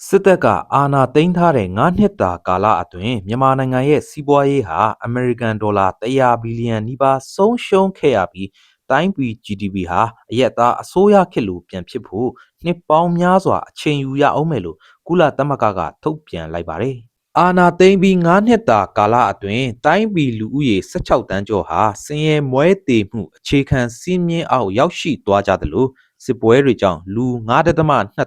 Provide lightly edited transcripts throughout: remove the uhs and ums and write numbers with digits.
စစ်တပ်ကအာဏာသိမ်းထားတဲ့9နှစ်တာကာလအတွင်းမြန်မာနိုင်ငံရဲ့စီးပွားရေးဟာအမေရိကန်ဒေါ်လာ100ဘီလီယံနီးပါးဆုံးရှုံးခဲ့ရပြီးတိုင်းပြည် GDP ဟာအရက်သားအစိုးရခေတ်လိုပြန်ဖြစ်ဖို့နှစ်ပေါင်းများစွာအချိန်ယူရအောင်မယ်လို့ကုလသမဂ္ဂကထုတ်ပြန်လိုက်ပါတယ်။အာဏာသိမ်းပြီး9နှစ်တာကာလအတွင်းတိုင်းပြည်လူဦးရေ16တန်းကျော်ဟာဆင်းရဲမွဲတေမှုအခြေခံစည်းမျဉ်းအောက်ရောက်ရှိသွားကြသလိုစစ်ပွဲတွေကြောင့်လူ9.2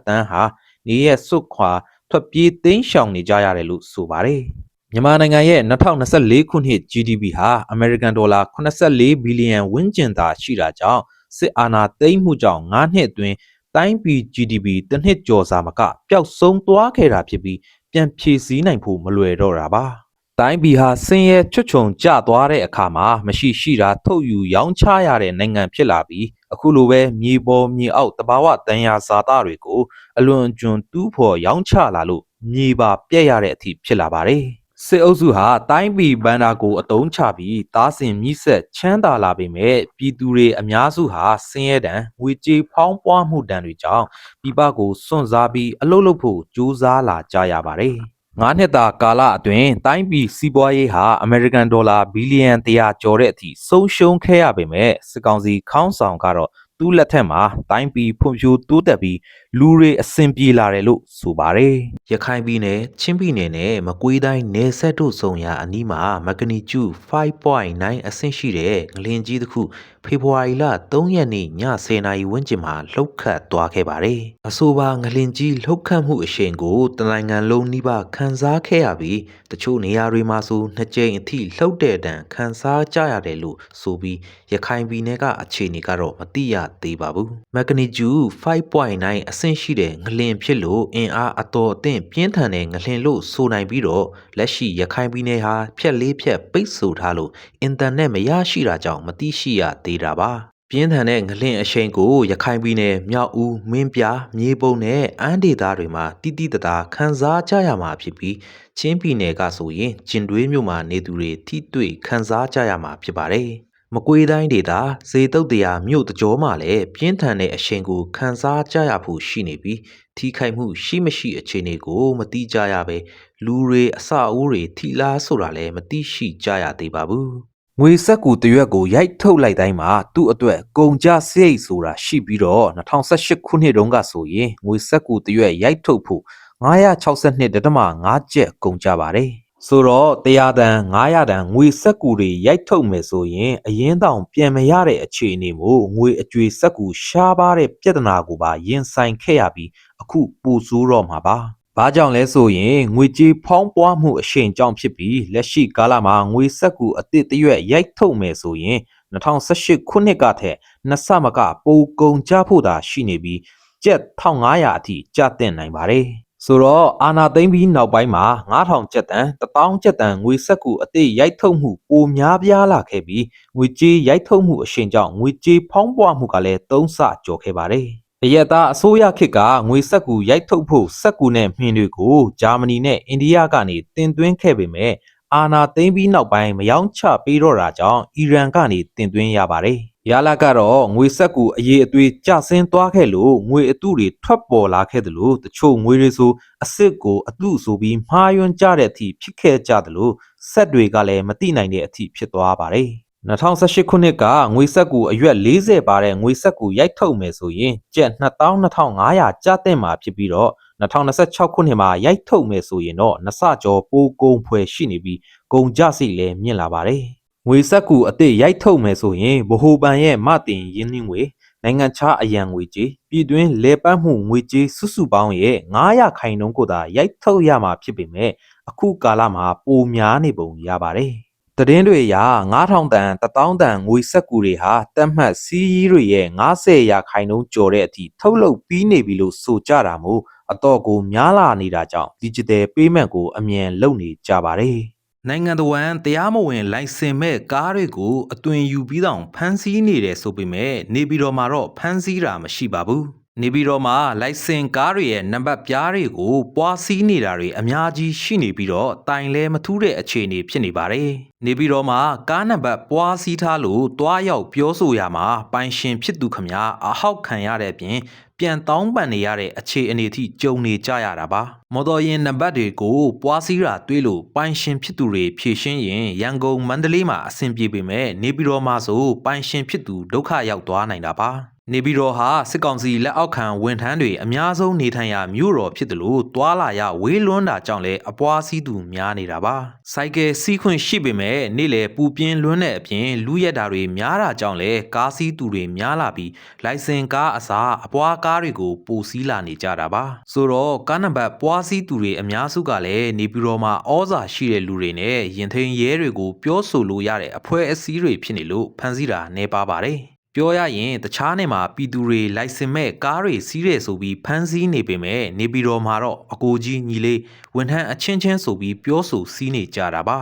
တန်းဟာနေရစွတ်ခွာထွက်ပြေးသိမ်းရှောင်နေကြရတယ်လို့ဆိုပါတယ်။မြန်မာနိုင်ငံရဲ့2024ခုနှစ် GDP ဟာအမေရိကန်ဒေါ်လာ84ဘီလီယံဝန်းကျင်သာရှိတာကြောင့်စစ်အာဏာသိမ်းမှုကြောင့်9နှစ်အတွင်းတိုင်းပြည် GDP တစ်နှစ်ကျော်စာမကပျောက်ဆုံးသွားခဲ့တာဖြစ်ပြီးပြန်ဖြည့်ဆည်းနိုင်ဖို့မလွယ်တော့တာပါ။တိုင်းပြည်ဟာဆင်းရဲချွတ်ချုံကျသွားတဲ့အခါမှာမရှိရှိတာထုတ်ယူရောင်းချရတဲ့နိုင်ငံဖြစ်လာပြီးအခုလိုပဲမြေပေါ်မြေအောက်တဘာဝတန်ရာဇာတာတွေကိုအလွန်အကျွံတူးဖော်ရောင်းချလာလို့မြေပါပြက်ရတဲ့အထိဖြစ်လာပါတယ်။စစ်အုပ်စုဟာတိုင်းပြည်ဘန္တာကိုအတုံးချပြီးတားဆင်မြစ်ဆက်ချမ်းသာလာပေမဲ့ပြည်သူတွေအများစုဟာဆင်းရဲတံငွေကြေးဖောင်းပွားမှုတံတွေကြောင့်ပြည်ပကိုစွန့်စားပြီးအလုပ်လုပ်ဖို့ကြိုးစားလာကြရပါတယ်။9နှစ်တာကာလအတွင်းတိုင်းပြည်စီးပွားရေးဟာအမေရိကန်ဒေါ်လာဘီလီယံ100ကျော်တဲ့အထိဆုံးရှုံးခဲ့ရပေမဲ့စစ်ကောင်စီခေါင်းဆောင်ကတော့သူ့လက်ထက်မှာတိုင်းပြည်ဖွံ့ဖြိုးတိုးတက်ပြီးလူတွေအဆင်ပြေလာတယ်လို့ဆိုပါတယ်။ရခိုင်ပြည်နယ်ချင်းပြည်နယ်နဲ့မကွေးတိုင်းနယ်စပ်တို့ဆုံရာအနီးမှာမဂနီကျူ5.9အဆင့်ရှိတဲ့ငလင်ကြီးတစ်ခုဖေဖော်ဝါရီလ3ရက်နေ့ည10:00နာရီဝန်းကျင်မှာလှုပ်ခတ်သွားခဲ့ပါတယ်။အဆိုပါငလင်ကြီးလှုပ်ခတ်မှုအရှိန်ကိုတနိုင်ငံလုံးနှိပါခန်းစားခဲ့ရပြီးတချို့နေရာတွေမှာဆို2ကြိမ်အထိလှုပ်တဲ့တံခန်းစားကြရတယ်လို့ဆိုပြီးရခိုင်ပြည်နယ်ကအခြေအနေကတော့မသိရသေးပါဘူး။မဂနီကျူ5.9အဆင့်ရှိတဲ့ငလင်ဖြစ်လို့အင်အားအတော်အသင့်ပြင်းထန်တဲ့ငလင်လို့ဆိုနိုင်ပြီးတော့လက်ရှိရခိုင်ပြည်နယ်ဟာဖြက်လေးဖြက်ပိတ်ဆို့ထားလို့အင်တာနက်မရရှိတာကြောင့်မသိရှိရသေးတာပါပြင်းထန်တဲ့ငလင်အရှိန်ကိုရခိုင်ပြည်နယ်မြောက်ဦးမင်းပြမြေပုံနဲ့အမ်းဒေသတွေမှာတိတိတသားခန်းစားကြရမှာဖြစ်ပြီးချင်းပြည်နယ်ကဆိုရင်ကျင်တွဲမြို့မှာနေသူတွေထိတွေ့ခန်းစားကြရမှာဖြစ်ပါတယ်မကွေးတိုင်းဒေသဇေတုတ်တရားမြို့တကြောမှာလည်းပြင်းထန်တဲ့အရှိန်ကိုခန်းစားကြရဖို့ရှိနေပြီးထိခိုက်မှုရှိမရှိအခြေအနေကိုမသိကြရပဲလူတွေအစအဦးတွေထိလားဆိုတာလည်းမသိရှိကြရသေးပါဘူးငွေဆက်ကူတရွက်ကိုရိုက်ထုတ်လိုက်တိုင်းမှာသူ့အတွက်ကုန်ကြစရိတ်ဆိုတာရှိပြီးတော့2018ခုနှစ်တုန်းကဆိုရင်ငွေဆက်ကူတရွက်ရိုက်ထုတ်ဖို့962.5ကျပ်ကုန်ကြပါတယ်ဆိုတော့100တန်900တန်ငွေဆက်ကူတွေရိုက်ထုတ်မယ်ဆိုရင်အရင်တောင်ပြန်မရတဲ့အခြေအနေမျိုးငွေအကျွေဆက်ကူရှားပါတဲ့ပြဿနာကိုပါရင်ဆိုင်ခဲ့ရပြီးအခုပိုဆိုးတော့မှာပါဘာကြောင့်လဲဆိုရင်ငွေကြေးဖောင်းပွားမှုအရှိန်ကြောင့်ဖြစ်ပြီးလက်ရှိကာလမှာငွေဆက်ကူအသစ်တရွက်ရိုက်ထုတ်မယ်ဆိုရင်2018ခုနှစ်ကထက်နှစ်ဆမကပိုကုန်ကြဖို့သာရှိနေပြီးကျပ်1500အထိကျသင့်နိုင်ပါတယ်ဆိုတော့အာနာသိမ့်ပြီးနောက်ပိုင်းမှာ9000ကျပ်တန်1000ကျပ်တန်ငွေဆက်ကူအသစ်ရိုက်ထုတ်မှုပိုများပြားလာခဲ့ပြီးငွေကြေးရိုက်ထုတ်မှုအရှိန်ကြောင့်ငွေကြေးဖောင်းပွားမှုကလည်း3ဆကျော်ခဲ့ပါတယ်အရက်သားအစိုးရခေတ်ကငွေဆက်ကူရိုက်ထုတ်ဖို့ဆက်ကူနဲ့မှင်တွေကိုဂျာမနီနဲ့အိန္ဒိယကနေတင်သွင်းခဲ့ပေမဲ့အာနာသိမ့်ပြီးနောက်ပိုင်းမယောင်းချပေးတော့တာကြောင့်အီရန်ကနေတင်သွင်းရပါတယ်ရလာကတော့ငွေဆက်ကူအရေးအသွေးကျဆင်းသွားခဲ့လို့ငွေအတုတွေထွက်ပေါ်လာခဲ့တယ်လို့တချို့ငွေတွေဆိုအစ်စ်ကိုအတုဆိုပြီးမှားယွင်းကြတဲ့အထိဖြစ်ခဲ့ကြတယ်လို့ဆက်တွေကလည်းမသိနိုင်တဲ့အထိဖြစ်သွားပါတယ်2018ခုနှစ်ကငွေဆက်ကူအရွက်40ပါတဲ့ငွေဆက်ကူရိုက်ထုတ်မယ်ဆိုရင်ကျပ်22,500ကျသင့်မှာဖြစ်ပြီးတော့2026ခုနှစ်မှာရိုက်ထုတ်မယ်ဆိုရင်တော့နှစ်ဆကျော်ပိုကုန်ဖွယ်ရှိနေပြီးကုန်ကြစိတ်လည်းမြင့်လာပါတယ်ငွေဆက်ကူအသစ်ရိုက်ထုတ်မယ်ဆိုရင်ဗဟိုဘဏ်ရဲ့မတင်ရင်းနှီးငွေနိုင်ငံခြားအရန်ငွေကြေးပြည်တွင်းလေပတ်မှုငွေကြေးစုစုပေါင်းရဲ့900ခိုင်နှုန်းကိုသာရိုက်ထုတ်ရမှာဖြစ်ပေမဲ့အခုကာလမှာပိုများနေပုံရပါတယ်သတင်းတွေအရ9000တန်1000တန်ငွေဆက်ကူတွေဟာတက်မှတ်စီးရီးတွေရဲ့90ရာခိုင်နှုန်းကျော်တဲ့အထိထုတ်လုပ်ပြီးနေပြီလို့ဆိုကြတာမို့အတော့ကိုများလာနေတာကြောင့် digital payment ကိုအမြန်လုပ်နေကြပါတယ်နိုင်ငံတော်ဝန်တရားမဝင်လိုင်စင်မဲ့ကားတွေကိုအသွင်ယူပြီးတော့ဖမ်းဆီးနေတယ်ဆိုပေမဲ့နေပြည်တော်မှာတော့ဖမ်းဆီးတာမရှိပါဘူးနေပြည်တော်မှာလိုင်စင်ကားတွေရဲ့နံပါတ်ပြားတွေကိုပွားစီးနေတာတွေအများကြီးရှိနေပြီးတော့တိုင်လဲမထူးတဲ့အခြေအနေဖြစ်နေပါတယ်နေပြည်တော်မှာကားနံပါတ်ပွားစီးထားလို့တွားရောက်ပြောဆိုရမှာပိုင်ရှင်ဖြစ်သူခမအဟောက်ခံရတဲ့အပြင် ပြန်တောင်းပန်နေရတဲ့အခြေအနေထိကြုံနေကြရတာပါမော်တော်ယာဉ်နံပါတ်တွေကိုပွားစည်းတာတွေးလို့ပိုင်ရှင်ဖြစ်သူတွေဖြည့်ရှင်းရင်ရန်ကုန်မန္တလေးမှာအဆင်ပြေပေမဲ့နေပြည်တော်မှာဆိုပိုင်ရှင်ဖြစ်သူဒုက္ခရောက်သွားနိုင်တာပါနေပြည်တော်ဟာစစ်ကောင်စီလက်အောက်ခံဝန်ထမ်းတွေအများဆုံးနေထိုင်ရာမြို့တော်ဖြစ်တယ်လို့တွာလာရဝေးလွန်းတာကြောင့်လည်းအပွားစည်းသူများနေတာပါစိုက်ကယ်စီးခွင့်ရှိပေမဲ့နေ့လေပူပြင်းလွန်းတဲ့အပြင်လူရက်တာတွေများတာကြောင့်လည်းကားစီးသူတွေများလာပြီးလိုင်စင်ကားအစားအပွားကားတွေကိုပိုစီးလာနေကြတာပါဆိုတော့ကားနံပါတ်ပွားစည်းသူတွေအများစုကလည်းနေပြည်တော်မှာဩဇာရှိတဲ့လူတွေနဲ့ရင်ထိန်ရဲတွေကိုပြောဆိုလို့ရတဲ့အဖွဲ့အစည်းတွေဖြစ်နေလို့ဖန်ဆီးတာနေပါပါတယ်ပြောရရင်တခြားနေမှာပြည်သူတွေလိုက်စင်မဲ့ကားတွေစီးရဲဆိုပြီးဖမ်းဆီးနေပေမဲ့နေပြည်တော်မှာတော့အကိုကြီးညီလေးဝန်ထမ်းအချင်းချင်းဆိုပြီးပြောဆိုစီးနေကြတာပါ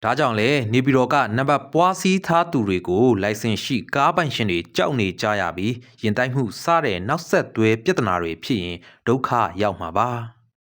ဒါကြောင့်လေနေပြည်တော်ကနံပါတ်ပွားစည်းထားသူတွေကိုလိုင်စင်ရှိကားပိုင်ရှင်တွေကြောက်နေကြရပြီးရင်တိုက်မှုစတဲ့နောက်ဆက်တွဲပြဿနာတွေဖြစ်ရင်ဒုက္ခရောက်မှာပါ